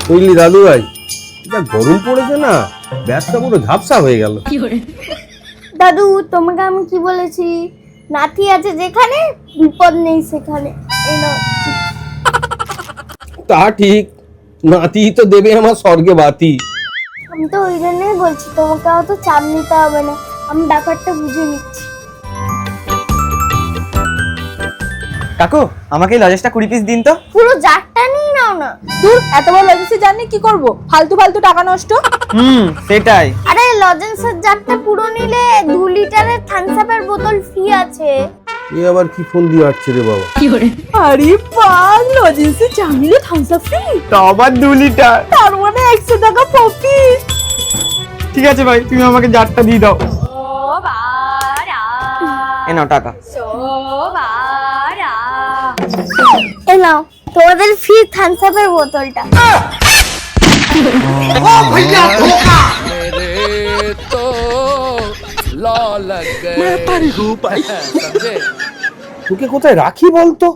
বুঝলি দাদু ভাই, যা গরম পড়েছে না, ব্যবসা পুরো ঝাপসা হয়ে গেল। দাদু তোমাকে আমি কি বলেছি, নাতি আছে যেখানে বিপদ নেই সেখানে। এই নাও। তা ঠিক, নাতি তো দেবে আমার স্বর্গে বাতি। আমি তো ওই জন্যই বলছি তোমাকে অত চাপ নিতে হবে না, আমি ব্যাপারটা বুঝে নিচ্ছি। কাকু আমাকে এই লজেসটা 20 পিস দিন তো। পুরো জারটা নিয়ে নাও না। দূর, এত বড় লজেন্সে জানি কি করব, ফালতু ফালতু টাকা নষ্ট। সেটাই। আরে লজেন্সের জারটা পুরো নিলে 2 লিটারের থামস আপের বোতল ফ্রি আছে। এ আবার কি ফোন দিয়ে আসছে রে বাবা? আরে বাল, লজেন্সে জানলে থামস আপ ফ্রি, তো আবার 2 লিটার। তার মানে 100 টাকা প্রফিট। ঠিক আছে ভাই, তুমি আমাকে জারটা দিয়ে দাও। এ নাও টাকা। এ নাও তোমাদের ফ্রি থামস আপের বোতলটা। তোকে কোথায় রাখি বলতো?